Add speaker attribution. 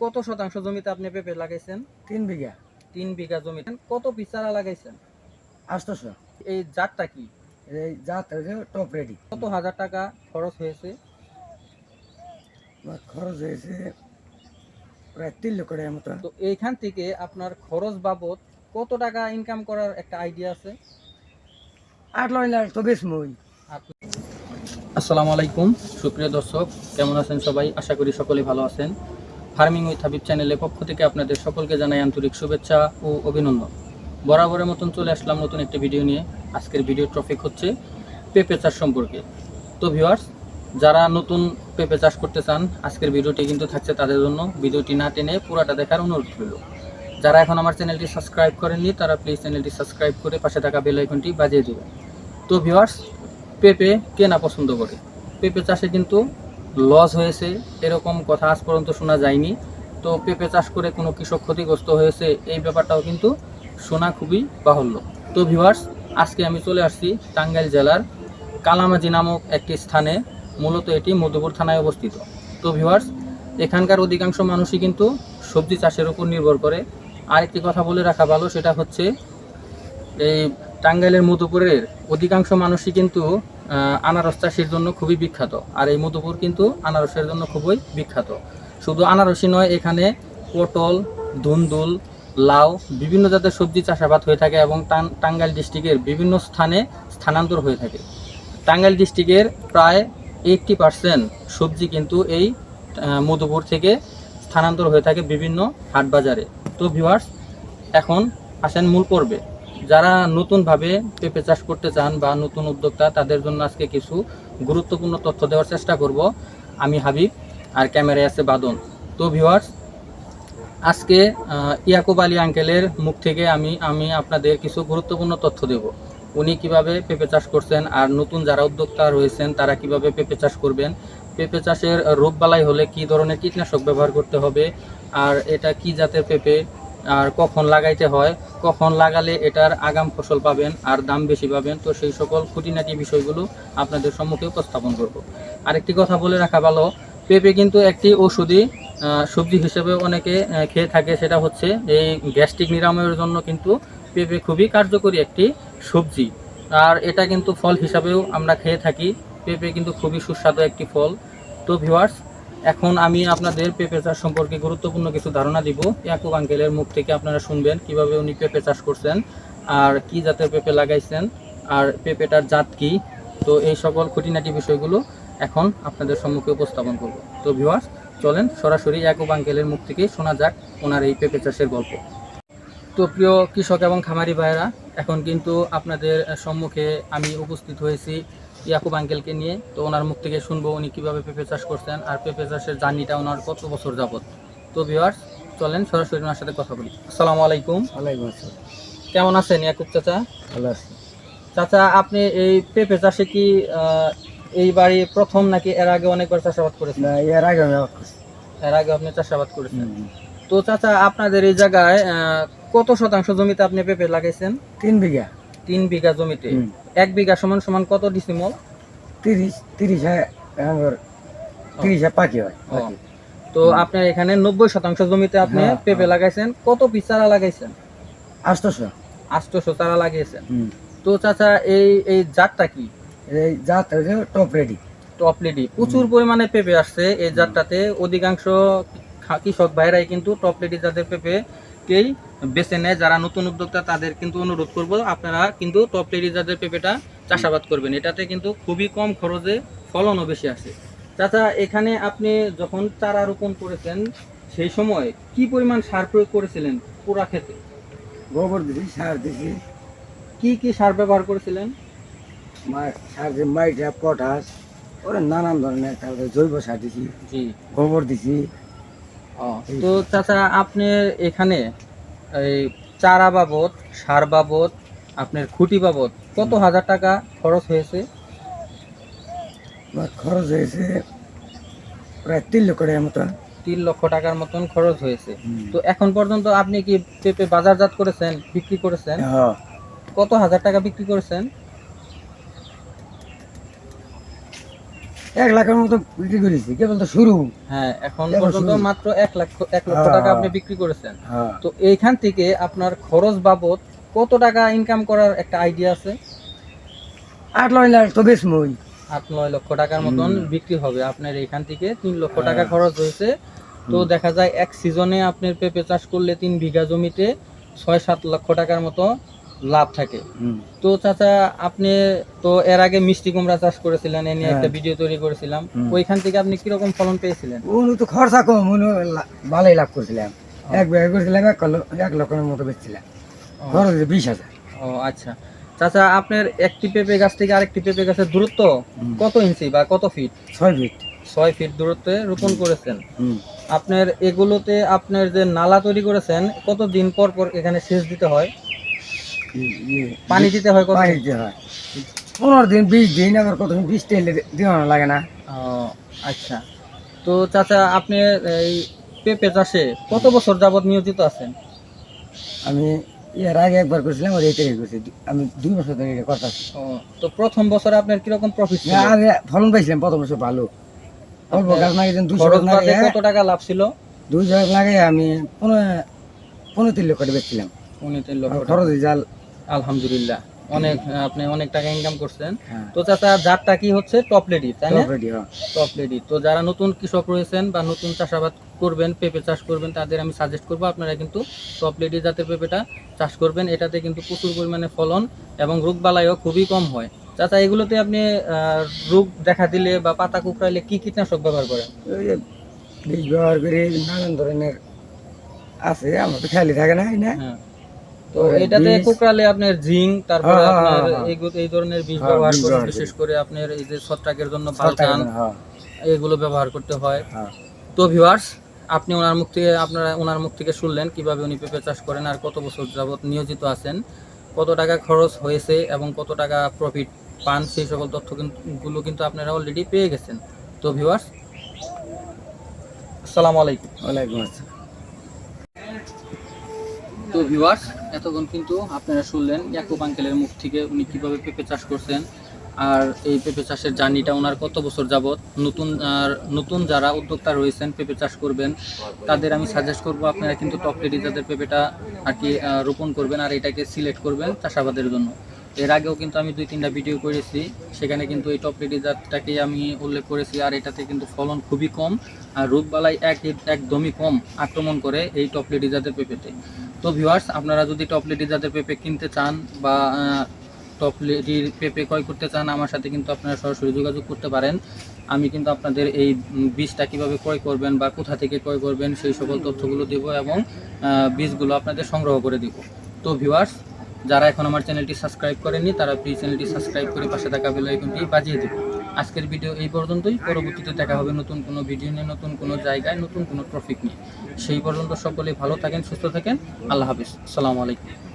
Speaker 1: কত শতাংশ জমিতে আপনি পেঁপে লাগাইছেন?
Speaker 2: 3 বিঘা।
Speaker 1: 3 বিঘা জমিতে কত পিস চারা লাগাইছেন?
Speaker 2: 800।
Speaker 1: এই জাতটা কি?
Speaker 2: এই জাত হচ্ছে টপ রেডি।
Speaker 1: কত হাজার টাকা খরচ হয়েছে?
Speaker 2: আমার খরচ হয়েছে প্রায় 3 লক্ষ টাকার মতো।
Speaker 1: তো এইখান থেকে আপনার খরচ বাবদ কত টাকা ইনকাম করার একটা আইডিয়া আছে?
Speaker 2: 8 লাখ তো বেশ মই।
Speaker 1: আসসালামু আলাইকুম সুপ্রিয় দর্শক, কেমন আছেন সবাই? আশা করি সকলেই ভালো আছেন। ফার্মিং উইথ হাবিব চ্যানেলের পক্ষ থেকে আপনাদের সকলকে জানাই আন্তরিক শুভেচ্ছা ও অভিনন্দন। বরাবরের মতন চলে আসলাম নতুন একটি ভিডিও নিয়ে। আজকের ভিডিও টপিক হচ্ছে পেঁপে চাষ সম্পর্কে। তো ভিউয়ার্স, যারা নতুন পেঁপে চাষ করতে চান, আজকের ভিডিওটি কিন্তু থাকছে তাদের জন্য। ভিডিওটি না টেনে পুরাটা দেখার অনুরোধ রইল। যারা এখন আমার চ্যানেলটি সাবস্ক্রাইব করেননি তারা প্লিজ চ্যানেলটি সাবস্ক্রাইব করে পাশে থাকা বেল আইকনটি বাজিয়ে দেবেন। তো ভিউয়ার্স, পেঁপে কে না পছন্দ করে? পেঁপে চাষে কিন্তু লস হয়েছে এরকম কথা আজ পর্যন্ত শোনা যায়নি। তো পেঁপে চাষ করে কোনো কৃষক ক্ষতিগ্রস্ত হয়েছে এই ব্যাপারটাও কিন্তু শোনা খুবই বাহুল্য। তো ভিউয়ার্স, আজকে আমি চলে আসছি টাঙ্গাইল জেলার কালামাজি নামক একটি স্থানে। মূলত এটি মধুপুর থানায় অবস্থিত। তো ভিউয়ার্স, এখানকার অধিকাংশ মানুষই কিন্তু সবজি চাষের উপর নির্ভর করে। আরেকটি কথা বলে রাখা ভালো, সেটা হচ্ছে এই টাঙ্গাইলের মধুপুরের অধিকাংশ মানুষই কিন্তু আনারস চাষের জন্য খুবই বিখ্যাত। আর এই মধুপুর কিন্তু আনারসের জন্য খুবই বিখ্যাত। শুধু আনারসই নয়, এখানে পটল, ধুন্দুল, লাউ, বিভিন্ন জাতের সবজি চাষাবাদ হয়ে থাকে এবং টাঙ্গাইল ডিস্ট্রিক্টের বিভিন্ন স্থানে স্থানান্তর হয়ে থাকে। টাঙ্গাইল ডিস্ট্রিক্টের প্রায় 80% সবজি কিন্তু এই মধুপুর থেকে স্থানান্তর হয়ে থাকে বিভিন্ন হাট বাজারে। তো ভিউয়ার্স, এখন আসেন মূল পর্বে। যারা নতুনভাবে পেঁপে চাষ করতে চান বা নতুন উদ্যোক্তা, তাদের জন্য আজকে কিছু গুরুত্বপূর্ণ তথ্য দেওয়ার চেষ্টা করব। আমি হাবিব, আর ক্যামেরায় আছে বাদন। তো ভিউয়ার্স, আজকে ইয়াকুব আলী আঙ্কেলের মুখ থেকে আমি আপনাদের কিছু গুরুত্বপূর্ণ তথ্য দেব। উনি কিভাবে পেঁপে চাষ করছেন, আর নতুন যারা উদ্যোক্তা রয়েছেন তারা কিভাবে পেঁপে চাষ করবেন, পেঁপে চাষের রোগবালাই হলে কি ধরনের কীটনাশক ব্যবহার করতে হবে, আর এটা কি জাতের পেঁপে, আর কখন লাগাইতে হয়, কখন লাগালে এটার আগাম ফসল পাবেন আর দাম বেশি পাবেন। তো সেই সকল খুঁটিনাটি বিষয়গুলো আপনাদের সম্মুখে উপস্থাপন করব। আরেকটি কথা বলে রাখা ভালো, পেঁপে কিন্তু একটি ঔষধি সবজি হিসেবে অনেকে খেয়ে থাকে। সেটা হচ্ছে এই গ্যাস্ট্রিক নিরাময়ের জন্য কিন্তু পেঁপে খুবই কার্যকরী একটি সবজি। আর এটা কিন্তু ফল হিসাবেও আমরা খেয়ে থাকি। পেঁপে কিন্তু খুবই সুস্বাদু একটি ফল। তো ভিউয়ার্স, এখন আমি আপনাদের পেঁপে চাষ সম্পর্কে গুরুত্বপূর্ণ কিছু ধারণা দিব। ইয়াকুব আঙ্কেলের মুখ থেকে আপনারা শুনবেন কিভাবে উনি পেঁপে চাষ করছেন, আর কি জাতের পেঁপে লাগাইছেন, আর পেঁপেটার জাত কি। তো এই সকল খুঁটিনাটি বিষয়গুলো এখন আপনাদের সম্মুখে উপস্থাপন করব। তো ভিউয়ার্স, চলেন সরাসরি ইয়াকুব আঙ্কেলের মুখ থেকে শোনা যাক ওনার এই পেঁপে চাষের গল্প। তো প্রিয় কৃষক এবং খামারি ভাইয়েরা, এখন কিন্তু আপনাদের সম্মুখে আমি উপস্থিত হয়েছি ইয়াকুব আঙ্কেলকে নিয়ে। তো ওনার মুখ থেকে শুনবো উনি কীভাবে পেঁপে চাষ করছেন আর পেঁপে চাষের জার্নিটা ওনার কত বছর যাবত। তো ভিউয়ার্স, চলেন সরাসরি ওনার সাথে কথা বলি। আসসালামু আলাইকুম।
Speaker 2: ওয়ালাইকুম আসসালাম।
Speaker 1: কেমন আছেন ইয়াকুব চাচা?
Speaker 2: ভালো আছি।
Speaker 1: চাচা, আপনি এই পেঁপে চাষে কি এইবারই প্রথম নাকি এর আগে অনেকবার চাষাবাদ করেছেন?
Speaker 2: না, এর আগে আমি আবাদ করছি।
Speaker 1: এর আগে আপনি চাষাবাদ করেছেন। তো চাচা, আপনাদের এই জায়গায় কত শতাংশ জমিতে আপনি পেঁপে লাগাইছেন?
Speaker 2: 3 বিঘা।
Speaker 1: 3 বিঘা জমিতে 1 বিঘা সমান সমান কত ডিসিমল?
Speaker 2: 30 আমার 30 পাকি হয়।
Speaker 1: তো আপনার এখানে 90% জমিতে আপনি পেঁপে লাগাইছেন। কত পিস চারা লাগাইছেন?
Speaker 2: 800।
Speaker 1: 800 চারা লাগিয়েছেন। তো চাচা, এই জাতটা কি?
Speaker 2: এই জাত হচ্ছে টপ রেডি।
Speaker 1: Top lady. প্রচুর পরিমাণে পেঁপে আসছে এই জাতটাতে। অধিকাংশ কৃষক ভাইরাই কিন্তু টপ লেডি জাতের পেঁপেকেই বেছে নেয়। যারা নতুন উদ্যোক্তা তাদের কিন্তু অনুরোধ করব, আপনারা কিন্তু টপ লেডি জাতের পেঁপেটা চাষাবাদ করবেন। এটাতে কিন্তু খুবই কম খরচে ফলনও বেশি আসে। চাচা, এখানে আপনি যখন চারা রোপণ করেছেন সেই সময় কি পরিমাণ সার প্রয়োগ করেছিলেন পুরা ক্ষেতে?
Speaker 2: গোবর দিছি, সার দিছি।
Speaker 1: কি সার ব্যবহার করেছিলেন?
Speaker 2: সার যে মাইটা, পটাশ, ওরা নানান ধরনের। তারপরে জৈব সার দিছি,
Speaker 1: জি,
Speaker 2: গোবর দিছি।
Speaker 1: তো চাচা, আপনি এখানে এই চারা বাবদ, সার বাবদ, আপনার খুঁটি বাবদ কত হাজার টাকা খরচ হয়েছে?
Speaker 2: আমার খরচ হয়েছে প্রায় 3 লক্ষ টাকার মতো।
Speaker 1: 3 লক্ষ টাকার মতন খরচ হয়েছে। তো এখন পর্যন্ত আপনি কি পেঁপে বাজারজাত করেছেন, বিক্রি করেছেন? কত হাজার টাকা বিক্রি করেছেন?
Speaker 2: 1 লাখের মতো বিক্রি করেছি, কেবল তো শুরু।
Speaker 1: হ্যাঁ, এখন
Speaker 2: এবার
Speaker 1: পর্যন্ত
Speaker 2: শুরু।
Speaker 1: মাত্র 1 লক্ষ টাকা আপনি বিক্রি করেছেন।
Speaker 2: হ্যাঁ,
Speaker 1: তো এইখান থেকে আপনার খরচ বাবদ কত টাকা ইনকাম করার একটা আইডিয়া আছে?
Speaker 2: 8-9 লাখ তো বেচমই।
Speaker 1: 8-9 লক্ষ টাকার মতন বিক্রি হবে। আপনার এখান থেকে 3 লক্ষ টাকা
Speaker 2: হ্যাঁ।
Speaker 1: খরচ হয়েছে। তো দেখা যায় এক সিজনে আপনার পেঁপে চাষ করলে 3 বিঘা জমিতে 6-7 লক্ষ টাকার মতো লাভ থাকে।
Speaker 2: হুম।
Speaker 1: তো চাচা, আপনি তো এর আগে মিষ্টি কুমড়া চাষ করেছিলেন, এ নিয়ে
Speaker 2: হ্যাঁ।
Speaker 1: একটা ভিডিও তৈরি করেছিলাম।
Speaker 2: হুম।
Speaker 1: ওইখান থেকে আপনি কিরকম ফলন পেয়েছিলেন?
Speaker 2: উনি তো খরচা কম, উনি ভালোই লাভ করছিলাম। 1 বিঘা করেছিলাম 1 লক্ষের মতো বেচছিলাম।
Speaker 1: ও,
Speaker 2: খরচ 20,000।
Speaker 1: ও আচ্ছা। চাচা, আপনার একটি পেঁপে গাছ থেকে আরেকটি পেঁপে গাছের দূরত্ব
Speaker 2: হুম।
Speaker 1: কত ইঞ্চি বা কত ফিট?
Speaker 2: 6 ফিট।
Speaker 1: 6 ফিট দূরত্বে রোপণ করেছেন।
Speaker 2: হুম।
Speaker 1: আপনার এগুলোতে আপনার যে নালা তৈরি করেছেন, কতদিন পর পর এখানে সেচ দিতে হয়? পানি দিতে হয় কত?
Speaker 2: পানি দিতে হয় 15 দিন 20 দিন, আবার কত 20 টেলে দেওয়া লাগে না।
Speaker 1: ও আচ্ছা। তো চাচা, আপনি এই পেঁপে চাষে কত বছর যাবত নিয়োজিত আছেন?
Speaker 2: আমি এর আগে একবার করেছিলাম, আর এইটাই করছি। আমি 2 বছর ধরে এটা করতেছি।
Speaker 1: ও, তো প্রথম বছরে আপনার কিরকম প্রফিট ছিল?
Speaker 2: আমি ফলন পাইছিলাম প্রথম বছর ভালো। অল্প
Speaker 1: আপনার
Speaker 2: গাছ লাগিয়েছেন 200
Speaker 1: খরচ
Speaker 2: গাছ
Speaker 1: বাদে
Speaker 2: লাগিয়ে,
Speaker 1: কত টাকা লাভ ছিল?
Speaker 2: 200 গাছ লাগিয়ে আমি 15-3 লক্ষ টাকা বেচছিলাম।
Speaker 1: 3 লক্ষ
Speaker 2: আর
Speaker 1: টাকা।
Speaker 2: খরচ জাল।
Speaker 1: আলহামদুলিল্লাহ, অনেক আপনি অনেক টাকা ইনকাম করছেন।
Speaker 2: হ্যাঁ,
Speaker 1: তো চাচা, জাতটা কি হচ্ছে? টপ লেডি, তাই না?
Speaker 2: Top ready. হ্যাঁ,
Speaker 1: টপ লেডি। তো যারা নতুন কৃষক রয়েছেন বা নতুন চাষাবাদ করবেন, পেঁপে চাষ করবেন, তাদের আমি সাজেস্ট করবো আপনারা কিন্তু টপ লেডি জাতের পেঁপেটা চাষ করবেন। এটাতে কিন্তু প্রচুর পরিমাণে ফলন এবং রোগবালাইও খুবই কম হয়। চাচা, এগুলোতে আপনি রোগ দেখা দিলে বা পাতা কুকড়াইলে কি কীটনাশক ব্যবহার করেন?
Speaker 2: ওই যে বীজ ব্যবহার করে নানান ধরনের আছে, আমার তো খেয়ালই থাকে না, এই না।
Speaker 1: হ্যাঁ, তো
Speaker 2: ওই
Speaker 1: এটাতে
Speaker 2: বীজ।
Speaker 1: কুকড়ালে আপনার জিঙ্ক, তারপরে
Speaker 2: হ্যাঁ,
Speaker 1: আপনার
Speaker 2: হ্যাঁ, হ্যাঁ।
Speaker 1: এই ধরনের বীজ
Speaker 2: হ্যাঁ,
Speaker 1: ব্যবহার
Speaker 2: বীজ
Speaker 1: করেন।
Speaker 2: ব্যবহার
Speaker 1: বিশেষ
Speaker 2: করি।
Speaker 1: করে আপনার এই যে ছত্রাকের জন্য
Speaker 2: সব টাকা
Speaker 1: বালচান,
Speaker 2: দেন, হ্যাঁ,
Speaker 1: এগুলো ব্যবহার করতে হয়।
Speaker 2: হ্যাঁ।
Speaker 1: তো ভিউয়ার্স, আপনি ওনার মুখ থেকে শুনলেন কিভাবে উনি পেঁপে চাষ করেন আর কত বছর যাবত নিয়োজিত আছেন, কত টাকা খরচ হয়েছে এবং কত টাকা প্রফিট পান, সেই সকল তথ্যগুলো কিন্তু আপনারা অলরেডি পেয়ে গেছেন। তো ভিউয়ার্স, আসসালামু আলাইকুম।
Speaker 2: ওয়ালাইকুম আসসালাম।
Speaker 1: তো ভিউয়ার্স, এতক্ষণ কিন্তু আপনারা শুনলেন ইয়াকুব আঙ্কেলের মুখ থেকে উনি কিভাবে পেঁপে চাষ করছেন আর এই পেঁপে চাষের জার্নিটা ওনার কত বছর যাবত। নতুন যারা উদ্যোক্তা রয়েছেন পেঁপে চাষ করবেন, তাদের আমি সাজেস্ট করব আপনারা কিন্তু টপ রেডি জাতের পেঁপেটা আর কি রোপণ করবেন আর এটাকে সিলেক্ট করবেন চাষাবাদের জন্য। এর আগেও কিন্তু আমি 2-3টা ভিডিও করেছি, সেখানে কিন্তু এই টপ রেডি জাতটাকেই আমি উল্লেখ করেছি। আর এটাতে কিন্তু ফলন খুবই কম আর রোগবালাই একদমই কম আক্রমণ করে এই টপ রেডি জাতের পেঁপেতে। তো ভিউয়ার্স, আপনারা যদি টপ লেডি জাতের পেঁপে কিনতে চান বা টপ লেডির পেঁপে ক্রয় করতে চান, আমার সাথে কিন্তু আপনারা সরাসরি যোগাযোগ করতে পারেন। আমি কিন্তু আপনাদের এই বীজটা কীভাবে ক্রয় করবেন বা কোথা থেকে ক্রয় করবেন সেই সকল তথ্যগুলো দেব এবং বীজগুলো আপনাদের সংগ্রহ করে দেব। তো ভিউয়ার্স, যারা এখন আমার চ্যানেলটি সাবস্ক্রাইব করেননি, তারা প্লিজ চ্যানেলটি সাবস্ক্রাইব করে পাশে থাকা বেল আইকনটি বাজিয়ে দেবেন। আজকের ভিডিও এই পর্যন্তই। পরবর্তীতে দেখা হবে নতুন কোনো ভিডিও নিয়ে, নতুন কোনো জায়গায়, নতুন কোনো টপিক নিয়ে। সেই পর্যন্ত সকলেই ভালো থাকেন, সুস্থ থাকেন। আল্লাহ হাফিজ। আসসালামু আলাইকুম।